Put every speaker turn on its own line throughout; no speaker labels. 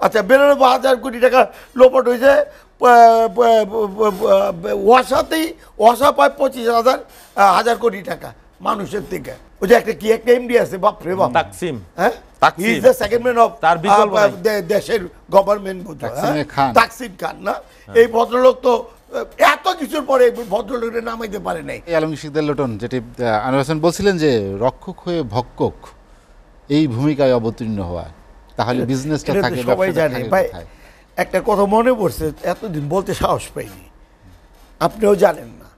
আচ্ছা 92,000 কোটি টাকা লোপাট হয়েছে, ওয়াসাতেই ওয়াসা পায় 25,000 কোটি টাকা মানুষের থেকে। ওই যে একটা কি একটা এমডি আছে, বাপরে বাপ,
তাকসিম,
হ্যাঁ he is the second man of দেশের গভর্নমেন্ট, তাকসিম খান না? এই ভদ্রলোক তো এত কিছুর পরে ভদ্রলোকের নামাইতে পারে নাই।
আলমগীর শিকদার লিটন, যেটি আনোয়ার হোসেন বলছিলেন যে রক্ষক হয়ে ভক্ষক এই ভূমিকায় অবতীর্ণ হওয়া, তাহলে বিজনেসটা থাকে,
সবাই জানে ভাই। একটা কথা মনে পড়ছে, এতদিন বলতে সাহস পাইনি, আপনিও জানেন না।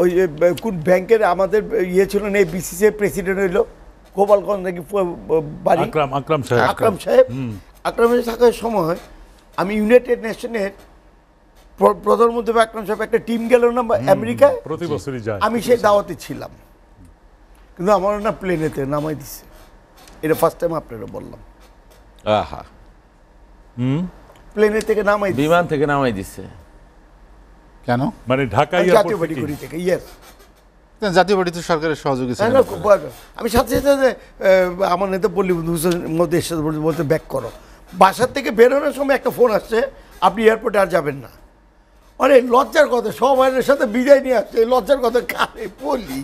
ওই যে কোন ব্যাংকের আমাদের ইয়ে ছিল না, বিসিসিআই প্রেসিডেন্ট হইল গোপালগঞ্জ নাকি বাড়ি, আকরাম সাহেব। আকরাম সাহেব থাকার সময় আমি ইউনাইটেড নেশনের প্রধানমন্ত্রী আকরাম সাহেব একটা টিম গেল না আমেরিকায়,
প্রতি বছরই যায়,
আমি সেই দাওয়াতে ছিলাম, কিন্তু আমার না প্লেনেতে নামাই দিছে। এটা ফার্স্ট টাইম আপনারা বললাম।
আহা,
প্লেনের থেকে নামাই,
বিমান থেকে নামাই দিছে
কেন?
মানে ঢাকা
জাতীয় বাড়ি থেকে। ইয়েস,
জাতীয় বাড়ি তো সরকারের সহযোগী ছিল।
আমি সাথে সাথে আমার নেতা পল্লী মধ্যে এসে বলতে ব্যাক করো, বাসার থেকে বেরোনোর সময় একটা ফোন আসছে, আপনি এয়ারপোর্টে আর যাবেন না। মানে লজ্জার কথা, সবাই সাথে বিদায় নিয়ে আসছে, লজ্জার কথা কারে বলি।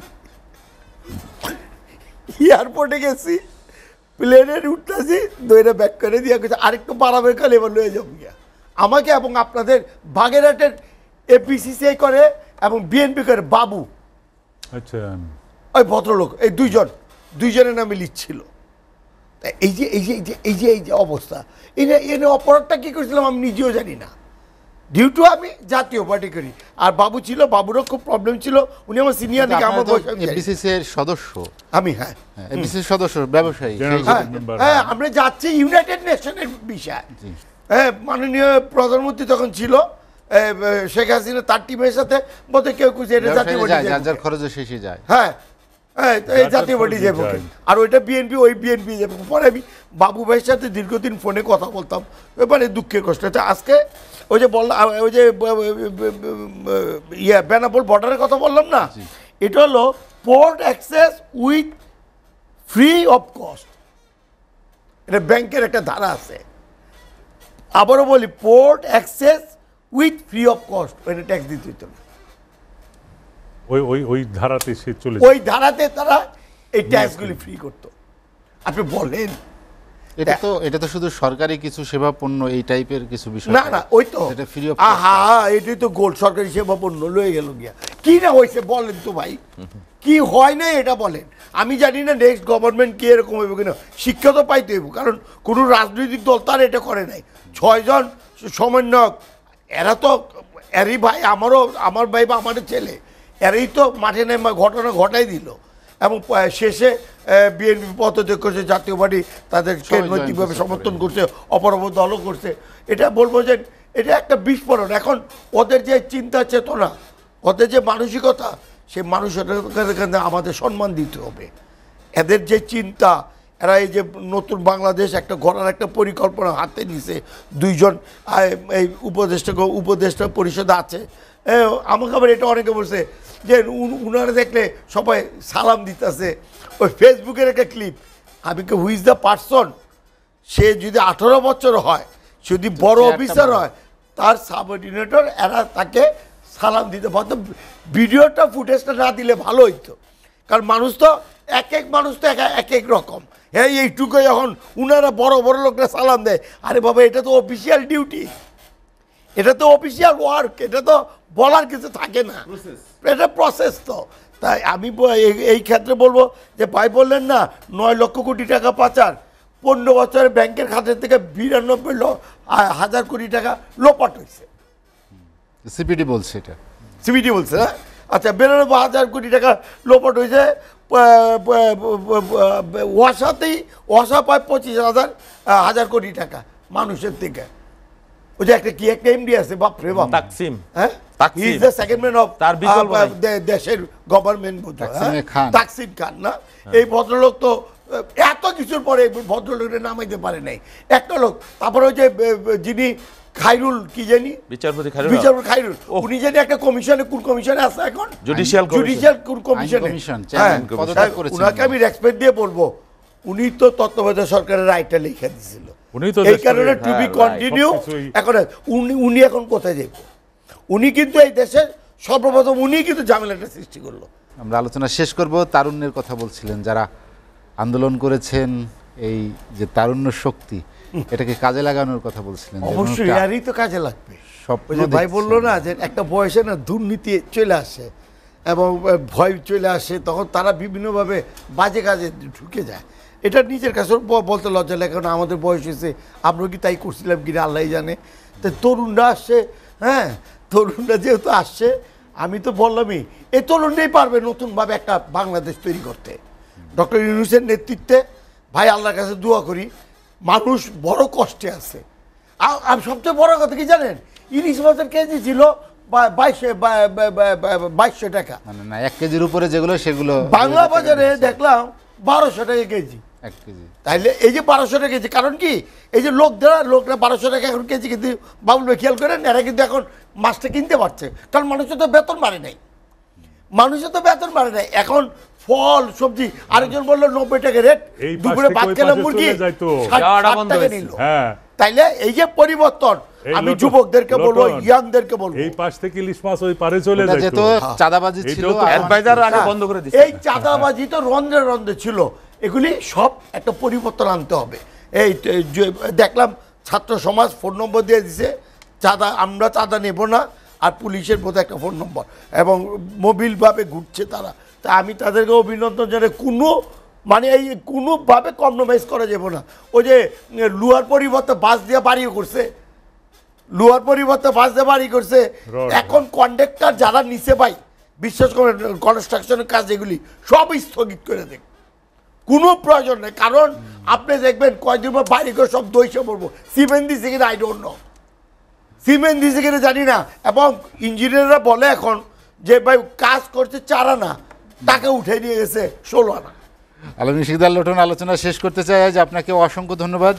এয়ারপোর্টে গেছি, প্লেনের উঠতেছি, দইটা ব্যাক করে দিয়ে গেছে, আরেকটু বাড়াবে কালে এবার লয়ে যাবো গিয়া আমাকে। এবং আপনাদের বাগেরহাটের এপিসিসিআই করে এবং বিএনপি করে বাবু,
আচ্ছা
ওই ভদ্রলোক, এই দুইজনের নামে লিখছিল। এই যে এই যে এই যে এই যে এই যে অবস্থা, এনে অপরাধটা কী করেছিলাম আমি নিজেও জানি না। ডিউটি আমি জাতীয় পার্টি করি, আর বাবু ছিল, বাবুরও খুব প্রবলেম ছিল, উনি আমার সিনিয়র দিকে, আমার
বিসিসিআই এর সদস্য
আমি। হ্যাঁ,
বিসিসিআই সদস্য, ব্যবসায়ী।
হ্যাঁ, আমরা যাচ্ছি ইউনাইটেড নেশনের বিষয়। হ্যাঁ, মাননীয় প্রধানমন্ত্রী তখন ছিল শেখ হাসিনা, তার টিমের সাথে বলতে কেউ খুঁজে এটা জাতীয় পার্টি,
যার খরচে শেষে যায়।
হ্যাঁ, এই জাতীয় পার্টি যাবো, আর ওইটা বিএনপি, ওই বিএনপি যাবো। পরে আমি বাবু ভাইয়ের সাথে দীর্ঘদিন ফোনে কথা বলতাম, মানে দুঃখের কষ্ট। আজকে ওই যে বললাম, ওই যে বেনাপোল বর্ডারের কথা বললাম না, এটা হলো port access with free of cost. এটা ব্যাংকের একটা ধারা আছে। আবারও বলি, port access with free of cost, ওইটা ট্যাক্স দিতে হতো না।
ওই ধারাতে সে চলে,
ওই ধারাতে তারা এই ট্যাক্সগুলি ফ্রি করতো। আপনি বলেন,
এটা তো শুধু সরকারি কিছু সেবা পণ্য এই টাইপের কিছু বিষয়
না না, ওই তো
এটা ফ্রি অফ।
আহা, এটাই তো গোল, সরকারি সেবা পণ্য লয়ে গেল গিয়া। কি না হয়েছে বলেন তো ভাই, কি হয় না এটা বলেন। আমি জানি না নেক্সট গভর্নমেন্ট কি এরকম হইব কিনা, শিক্ষা তো পাইতে হইব, কারণ কোনো রাজনৈতিক দল তার এটা করে নাই। 6 জন সমন্বয়ক, এরা তো এরই ভাই, আমার ভাই বা আমার ছেলে, এরাই তো মাঠে নেমে ঘটনা ঘটাই দিল। এবং শেষে বিএনপি পদত্যাগ করছে, জাতীয় পার্টি তাদেরকে নৈতিকভাবে সমর্থন করছে, অপরাধ দলও করছে। এটা বলবো যে এটা একটা বিস্ফোরণ। এখন ওদের যে চিন্তা চেতনা, ওদের যে মানসিকতা, সেই মানসিকতা আমাদের সম্মান দিতে হবে। এদের যে চিন্তা, এরা এই যে নতুন বাংলাদেশ একটা গড়ার একটা পরিকল্পনা হাতে নিছে, 2 জন এই উপদেষ্টা পরিষদে আছে। আমাকে আবার এটা অনেকে বলছে যে উনারা দেখলে সবাই সালাম দিতেছে। ওই ফেসবুকের একটা ক্লিপ, আমি কে হুইজ দ্য পার্সন, সে যদি 18 বছর হয়, যদি বড় অফিসার হয়, তার সাবঅর্ডিনেটর এরা তাকে সালাম দিতে পারতো। ভিডিওটা ফুটেজটা না দিলে ভালো হইতো, কারণ মানুষ তো এক মানুষ তো এক রকম। হ্যাঁ, এইটুকু যখন উনারা বড় বড় লোকরা সালাম দেয়, আরে বাবা এটা তো অফিসিয়াল ডিউটি, এটা তো অফিসিয়াল ওয়ার্ক, এটা তো বলার কিছু থাকে না, এটা প্রসেস। তো তাই আমি এই ক্ষেত্রে বলবো যে ভাই বললেন না 9 লক্ষ কোটি টাকা পাচার, 15 বছরে ব্যাংকের খাতের থেকে 92,000 কোটি টাকা লোপাট হয়েছে।
সিপিডি বলছে, এটা
সিপিডি বলছে না? আচ্ছা 92,000 কোটি টাকা লোপাট হয়েছে। ওয়াসা পায় 25,000 কোটি টাকা মানুষের থেকে। ওই যে একটা কি একটা এমডি আছে, বাপরে বাপ,
তাকসিম,
হ্যাঁ, he is the second man of দেশের গভর্নমেন্ট, তাকসিম খান না? এই ভদ্রলোক তো এত কিছুর পরে ভদ্রলোকের নামাইতে পারে নাই একটা লোক। তারপরে ওই যে যিনি খায়রুল, কি জানি বিচারপতি খায়রুল, উনি জানি একটা কমিশনে, কোন কমিশনে আছে এখন, জুডিশিয়াল কোন কমিশনে, উনাকে আমি রেসপেক্ট দিয়ে বলবো, উনি তো তত্ত্বাবধায়ক সরকারের রায়টা লিখে দিয়েছিল
উনি তো
এই
দেশটাকে-
কারণে টু বি
হ্যাঁ, right,
কন্টিনিউ।
সবকিছুই-
এখন উনি এখন কোথায় যাবে? উনি কিন্তু এই দেশের সর্বপ্রথম উনি কিন্তু ঝামেলাটা সৃষ্টি করলো।
আমরা আলোচনা শেষ করব। তারুণ্যের কথা বলছিলেন, যারা আন্দোলন করেছেন, এই যে তারুণ্য শক্তি, এটাকে কাজে লাগানোর কথা বলছিলেন। যে
অবশ্যই
মানুষটা
এরই তো কাজে লাগবে।
স্বপ্ন
ওই যে ভাই
দেখছে।
বললো না যে একটা বয়সে না দুর্নীতি চলে আসে এবং ভয় চলে আসে, তখন তারা বিভিন্নভাবে বাজে কাজে ঢুকে যায়। এটা নিজের কাছে বলতে লজ্জা লাগে, কারণ আমাদের বয়স হয়েছে, আমরা কি তাই করছিলাম কিনা আল্লাহ জানে। তো তরুণরা আসছে, হ্যাঁ তরুণরা যেহেতু আসছে, আমি তো বললামই এই তরুণরাই পারবে নতুনভাবে একটা বাংলাদেশ তৈরি করতে। ডক্টর ইউনূসের নেতৃত্বে ভাই আল্লাহর কাছে দোয়া করি, মানুষ বড় কষ্টে আছে। আর সবচেয়ে বড় কথা কি জানেন, ইলিশ মাছের কেজি ছিল 2200 টাকা,
মানে না 1 কেজির উপরে যেগুলো সেগুলো
বাংলা বাজারে দেখলাম 1200 টাকা কেজি।
1 কেজি।
তাইলে এই যে 1200 টাকা কেজি, কারণ কি এই যে লোকরা 1200 টাকা এখন কেজি, কিন্তু বাবুল ভাই খেয়াল করেন এরা কিন্তু এখন মাছটা কিনতে পারছে, কারণ মানুষের তো বেতন বাড়ে নাই, এখন ফল সবজি। আরেকজন বললো 90 টাকা রেট,
এই পাশ
দুপুরে
থেকে
ভাত
ওই
খেলাম
পাশে
মুরগি
চলে যায় তো।
60
যাওয়াটা বন্ধ
টাকা
হয়েছে।
নিল।
হ্যাঁ,
তাইলে এই যে পরিবর্তন,
এই
আমি
নতুন-
যুবকদেরকে বলবো,
নতুন-
ইয়াংদেরকে বলবো,
এই পাশ থেকে ইলিশ মাছ ওই পারে চলে
ওটা
যায়
যেহেতু
তো।
চাঁদাবাজি ছিল,
এটাও তো
আর
অ্যাডভাইজার আগে
হ্যাঁ,
বন্ধ করে দিচ্ছে।
এই চাঁদাবাজি তো রন্ধ্রে রন্ধ্রে ছিল, এগুলি সব একটা পরিবর্তন আনতে হবে। এই দেখলাম ছাত্র সমাজ ফোন নম্বর দিয়ে দিছে, আমরা চাঁদা নেব না, আর পুলিশের বোধ একটা ফোন নম্বর, এবং মোবিলভাবে ঘুরছে তারা। তা আমি তাদেরকে অভিনন্দন জানাই, কোনোভাবে কম্প্রোমাইজ করা যাবে না। ওই যে লুহার পরিবর্তে বাস দিয়ে বাড়িও করছে,
রড।
এখন কন্ডাক্টর যারা নিচে ভাই, বিশ্বাস করেন কনস্ট্রাকশনের কাজ এগুলি সব স্থগিত করে দেন, কোনো প্রয়োজন নেই। কারণ আপনি দেখবেন কয়েকদিন পর বাড়ি করে সব দইসে পড়বো, সিমেন্ট দিছে কিনা আই ডোন্ট নো, সিমেন্ট দিছে কিনা জানি না। এবং ইঞ্জিনিয়াররা বলে এখন যে ভাই কাজ করছে 4 আনা, টাকা উঠে নিয়ে গেছে 16 আনা।
আলমী শিকদার লোটন আলোচনা শেষ করতে চাই। আজ আপনাকে অসংখ্য ধন্যবাদ।